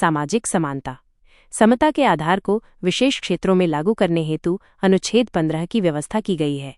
सामाजिक समानता समता के आधार को विशेष क्षेत्रों में लागू करने हेतु अनुच्छेद 15 की व्यवस्था की गई है।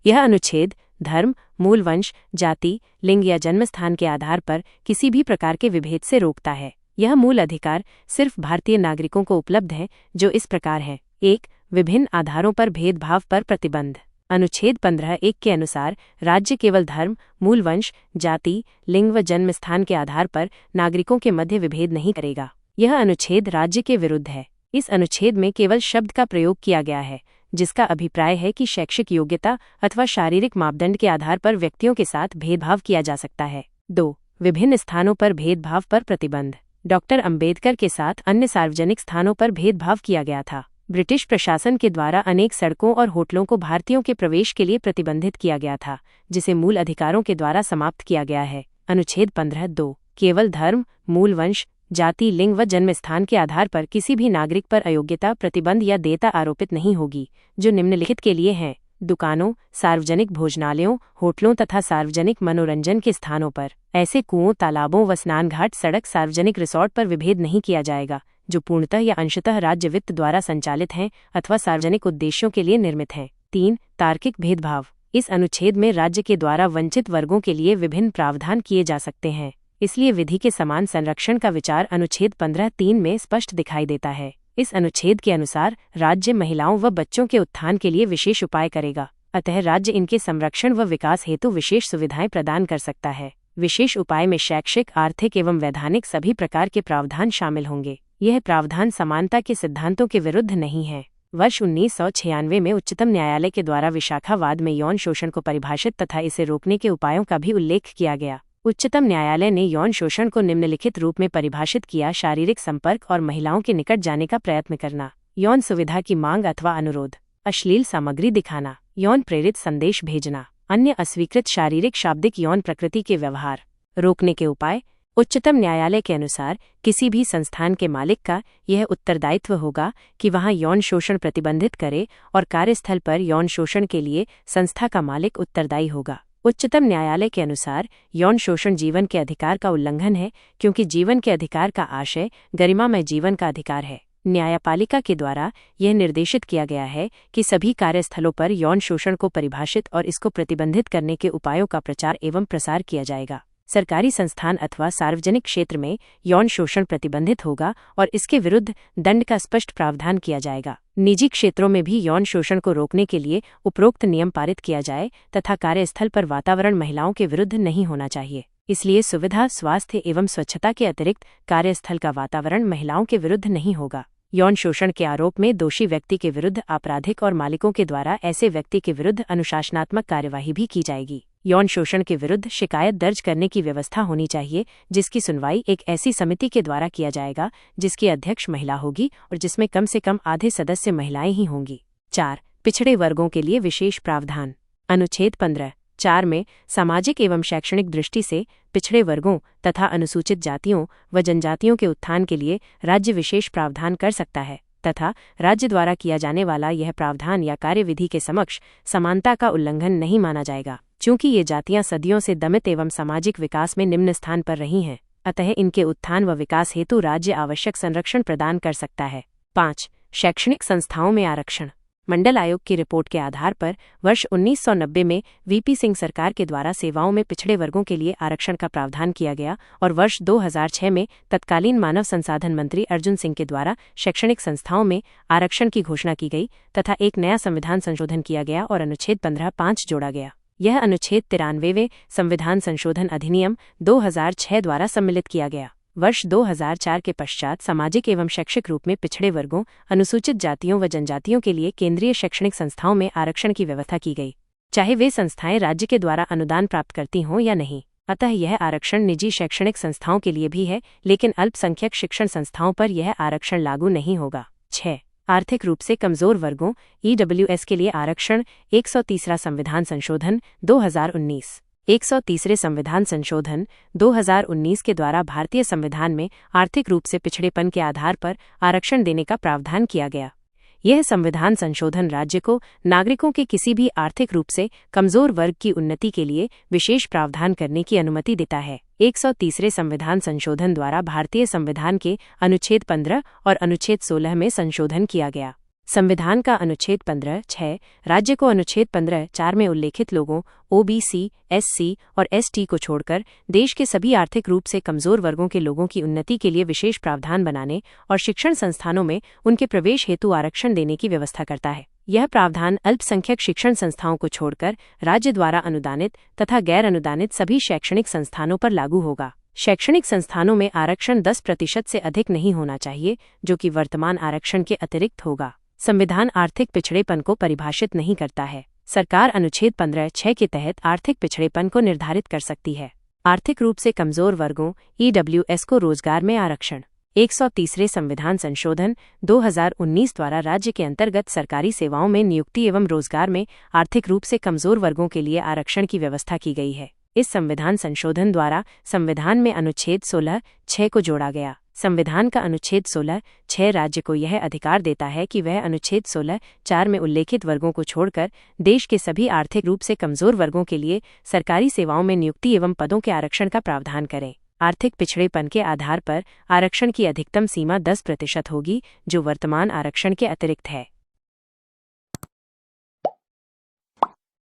यह अनुच्छेद धर्म, मूल वंश, जाति, लिंग या जन्मस्थान के आधार पर किसी भी प्रकार के विभेद से रोकता है। यह मूल अधिकार सिर्फ भारतीय नागरिकों को उपलब्ध है, जो इस प्रकार है। 1. विभिन्न आधारों पर भेदभाव पर प्रतिबंध। अनुच्छेद 15(1) के अनुसार राज्य केवल धर्म, मूल वंश, जाति, लिंग व जन्मस्थान के आधार पर नागरिकों के मध्य विभेद नहीं करेगा। यह अनुच्छेद राज्य के विरुद्ध है। इस अनुच्छेद में केवल शब्द का प्रयोग किया गया है, जिसका अभिप्राय है कि शैक्षिक योग्यता अथवा शारीरिक मापदंड के आधार पर व्यक्तियों के साथ भेदभाव किया जा सकता है। 2. विभिन्न स्थानों पर भेदभाव पर प्रतिबंध। डॉक्टर अंबेडकर के साथ अन्य सार्वजनिक स्थानों पर भेदभाव किया गया था। ब्रिटिश प्रशासन के द्वारा अनेक सड़कों और होटलों को भारतीयों के प्रवेश के लिए प्रतिबंधित किया गया था, जिसे मूल अधिकारों के द्वारा समाप्त किया गया है। अनुच्छेद 15(2) केवल धर्म, मूल वंश, जाति, लिंग व जन्मस्थान के आधार पर किसी भी नागरिक पर अयोग्यता, प्रतिबंध या देयता आरोपित नहीं होगी, जो निम्नलिखित के लिए हैं: दुकानों, सार्वजनिक भोजनालयों, होटलों तथा सार्वजनिक मनोरंजन के स्थानों पर। ऐसे कुओं, तालाबों व स्नानघाट, सड़क, सार्वजनिक रिसोर्ट पर विभेद नहीं किया जाएगा, जो पूर्णतः या अंशतः राज्य वित्त द्वारा संचालित हैं अथवा सार्वजनिक उद्देश्यों के लिए निर्मित हैं। 3. तार्किक भेदभाव। इस अनुच्छेद में राज्य के द्वारा वंचित वर्गों के लिए विभिन्न प्रावधान किए जा सकते हैं, इसलिए विधि के समान संरक्षण का विचार अनुच्छेद 15(3) में स्पष्ट दिखाई देता है। इस अनुच्छेद के अनुसार राज्य महिलाओं व बच्चों के उत्थान के लिए विशेष उपाय करेगा, अतः राज्य इनके संरक्षण व विकास हेतु विशेष सुविधाएं प्रदान कर सकता है। विशेष उपाय में शैक्षिक, आर्थिक एवं वैधानिक सभी प्रकार के प्रावधान शामिल होंगे। यह प्रावधान समानता के सिद्धांतों के विरुद्ध नहीं है। वर्ष 1996 में उच्चतम न्यायालय के द्वारा विशाखावाद में यौन शोषण को परिभाषित तथा इसे रोकने के उपायों का भी उल्लेख किया गया। उच्चतम न्यायालय ने यौन शोषण को निम्नलिखित रूप में परिभाषित किया: शारीरिक संपर्क और महिलाओं के निकट जाने का प्रयत्न करना, यौन सुविधा की मांग अथवा अनुरोध, अश्लील सामग्री दिखाना, यौन प्रेरित संदेश भेजना, अन्य अस्वीकृत शारीरिक शाब्दिक यौन प्रकृति के व्यवहार। रोकने के उपाय। उच्चतम न्यायालय के अनुसार किसी भी संस्थान के मालिक का यह उत्तरदायित्व होगा कि वहां यौन शोषण प्रतिबंधित करे और कार्यस्थल पर यौन शोषण के लिए संस्था का मालिक उत्तरदायी होगा। उच्चतम न्यायालय के अनुसार यौन शोषण जीवन के अधिकार का उल्लंघन है, क्योंकि जीवन के अधिकार का आशय गरिमामय जीवन का अधिकार है। न्यायपालिका के द्वारा यह निर्देशित किया गया है कि सभी कार्यस्थलों पर यौन शोषण को परिभाषित और इसको प्रतिबंधित करने के उपायों का प्रचार एवं प्रसार किया जाएगा। सरकारी संस्थान अथवा सार्वजनिक क्षेत्र में यौन शोषण प्रतिबंधित होगा और इसके विरुद्ध दंड का स्पष्ट प्रावधान किया जाएगा। निजी क्षेत्रों में भी यौन शोषण को रोकने के लिए उपरोक्त नियम पारित किया जाए तथा कार्यस्थल पर वातावरण महिलाओं के विरुद्ध नहीं होना चाहिए। इसलिए सुविधा, स्वास्थ्य एवं स्वच्छता के अतिरिक्त कार्यस्थल का वातावरण महिलाओं के विरुद्ध नहीं होगा। यौन शोषण के आरोप में दोषी व्यक्ति के विरुद्ध आपराधिक और मालिकों के द्वारा ऐसे व्यक्ति के विरुद्ध अनुशासनात्मक कार्यवाही भी की जाएगी। यौन शोषण के विरुद्ध शिकायत दर्ज करने की व्यवस्था होनी चाहिए, जिसकी सुनवाई एक ऐसी समिति के द्वारा किया जाएगा जिसकी अध्यक्ष महिला होगी और जिसमें कम से कम आधे सदस्य महिलाएं ही होंगी। 4. पिछड़े वर्गों के लिए विशेष प्रावधान। अनुच्छेद 15(4) में सामाजिक एवं शैक्षणिक दृष्टि से पिछड़े वर्गों तथा अनुसूचित जातियों व जनजातियों के उत्थान के लिए राज्य विशेष प्रावधान कर सकता है तथा राज्य द्वारा किया जाने वाला यह प्रावधान या कार्यविधि के समक्ष समानता का उल्लंघन नहीं माना जाएगा। चूंकि ये जातियां सदियों से दमित एवं सामाजिक विकास में निम्न स्थान पर रही हैं, अतः इनके उत्थान व विकास हेतु राज्य आवश्यक संरक्षण प्रदान कर सकता है। 5. शैक्षणिक संस्थाओं में आरक्षण। मंडल आयोग की रिपोर्ट के आधार पर वर्ष 1990 में वीपी सिंह सरकार के द्वारा सेवाओं में पिछड़े वर्गों के लिए आरक्षण का प्रावधान किया गया और वर्ष 2006 में तत्कालीन मानव संसाधन मंत्री अर्जुन सिंह के द्वारा शैक्षणिक संस्थाओं में आरक्षण की घोषणा की गई तथा एक नया संविधान संशोधन किया गया और अनुच्छेद 15(5) जोड़ा गया। यह अनुच्छेद 93वें संविधान संशोधन अधिनियम 2006 द्वारा सम्मिलित किया गया। वर्ष 2004 के पश्चात सामाजिक एवं शैक्षिक रूप में पिछड़े वर्गों, अनुसूचित जातियों व जनजातियों के लिए केंद्रीय शैक्षणिक संस्थाओं में आरक्षण की व्यवस्था की गई, चाहे वे संस्थाएं राज्य के द्वारा अनुदान प्राप्त करती हों या नहीं। अतः यह आरक्षण निजी शैक्षणिक संस्थाओं के लिए भी है, लेकिन अल्पसंख्यक शिक्षण संस्थाओं पर यह आरक्षण लागू नहीं होगा। 6. आर्थिक रूप से कमजोर वर्गों EWS के लिए आरक्षण। 130वां संविधान संशोधन 2019। 130वें संविधान संशोधन 2019 के द्वारा भारतीय संविधान में आर्थिक रूप से पिछड़ेपन के आधार पर आरक्षण देने का प्रावधान किया गया। यह संविधान संशोधन राज्य को नागरिकों के किसी भी आर्थिक रूप से कमजोर वर्ग की उन्नति के लिए विशेष प्रावधान करने की अनुमति देता है। 130वें संविधान संशोधन द्वारा भारतीय संविधान के अनुच्छेद 15 और अनुच्छेद 16 में संशोधन किया गया। संविधान का अनुच्छेद 15(6) राज्य को अनुच्छेद 15(4) में उल्लेखित लोगों OBC, SC और ST को छोड़कर देश के सभी आर्थिक रूप से कमजोर वर्गों के लोगों की उन्नति के लिए विशेष प्रावधान बनाने और शिक्षण संस्थानों में उनके प्रवेश हेतु आरक्षण देने की व्यवस्था करता है। यह प्रावधान अल्पसंख्यक शिक्षण संस्थाओं को छोड़कर राज्य द्वारा अनुदानित तथा गैर अनुदानित सभी शैक्षणिक संस्थानों पर लागू होगा। शैक्षणिक संस्थानों में आरक्षण 10% से अधिक नहीं होना चाहिए, जो कि वर्तमान आरक्षण के अतिरिक्त होगा। संविधान आर्थिक पिछड़ेपन को परिभाषित नहीं करता है। सरकार अनुच्छेद 15(6) के तहत आर्थिक पिछड़ेपन को निर्धारित कर सकती है। आर्थिक रूप से कमजोर वर्गों EWS को रोजगार में आरक्षण। 130वें संविधान संशोधन 2019 द्वारा राज्य के अंतर्गत सरकारी सेवाओं में नियुक्ति एवं रोजगार में आर्थिक रूप से कमजोर वर्गों के लिए आरक्षण की व्यवस्था की गई है। इस संविधान संशोधन द्वारा संविधान में अनुच्छेद 16(6) को जोड़ा गया। संविधान का अनुच्छेद 16(6) राज्य को यह अधिकार देता है कि वह अनुच्छेद 16(4) में उल्लेखित वर्गों को छोड़कर देश के सभी आर्थिक रूप से कमजोर वर्गों के लिए सरकारी सेवाओं में नियुक्ति एवं पदों के आरक्षण का प्रावधान करें। आर्थिक पिछड़ेपन के आधार पर आरक्षण की अधिकतम सीमा 10% होगी, जो वर्तमान आरक्षण के अतिरिक्त है।